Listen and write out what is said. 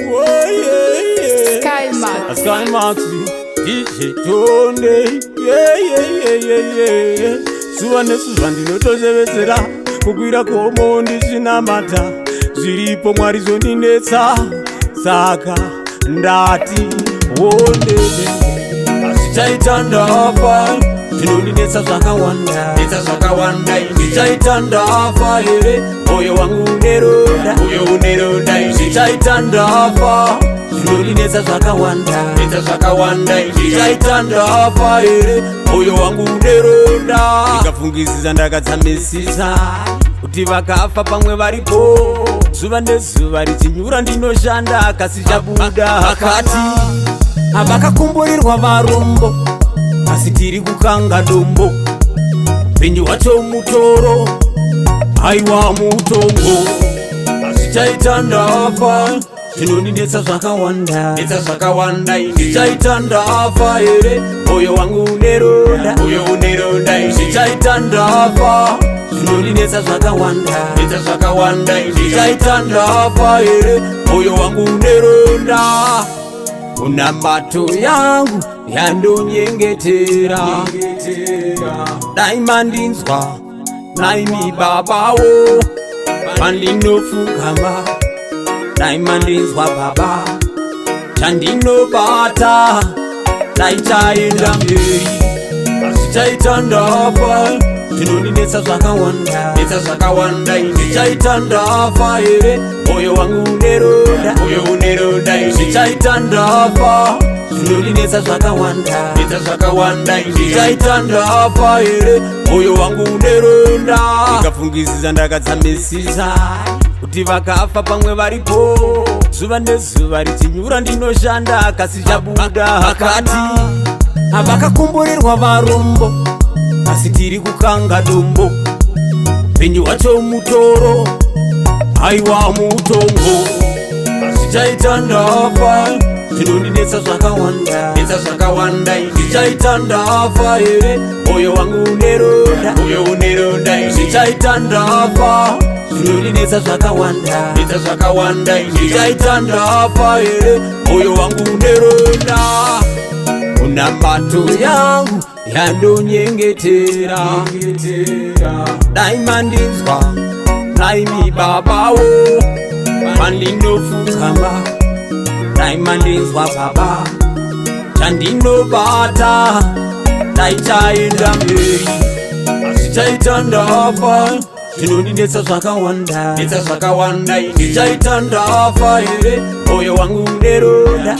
Oh yeah. Sky Max, DJ Tonde. Yeah. Suwa nesuwa ndinotozevedzera kukwira komo ndichinamata zviripo Mwari zvondinetsa saka ndati wondede asichaita ndafa zvinondinetsa zvakawanda ndichaita ndafa here moyo wangu uneronda ndichaita ndafa zvinondinetsa zvakawanda ndichaita ndafa here moyo wangu uneronda ndikafungisisa ndakadzamisisa kuti vakafa pamwe varipo zuva nezuva richinyura ndinoshanda kasi chabuda hakati havakakomborerwa varombo asi tiri kukanga dombo penyu wacho mutoro haiwa mutongo asi chaita ndafa zvinondinetsa zvakawanda ndichaita ndafa here moyo wangu uneronda ndichaita ndafa zvinondinetsa zvakawanda ndichaita ndafa here moyo wangu uneronda una mato yangu yandonyengetera daimandinzwa naimi babawo pandinofungama daimandinzwa baba chandinobata daichaenda mberi asichaita ndafa zvinondinetsa zvakawanda ndichaita ndafa here moyo wangu uneronda ndichaita ndafa zvinondinetsa zvakawanda ndichaita ndafa here moyo wangu uneronda ndikafungisisa ndakadzamisisa kuti vakafa pamwe varipo zuva nezuva richinyura ndinoshanda kasi chabuda hakati havakakomborerwa varombo asi tiri kukanga dombo penyu wacho mutoro haiwa mutongo asi chaita ndafa zvinondinetsa zvakawanda ndichaita ndafa here moyo wangu uneronda ndichaita ndafa zvinondinetsa zvakawanda ndichaita ndafa here moyo wangu uneronda una mato yangu yandonyengetera daimandinzwa naimi babawo pandinofungama daimandinzwa baba chandinobata daichaenda mberi asichaita ndafa zvinondinetsa zvakawanda ndichaita ndafa here moyo wangu uneronda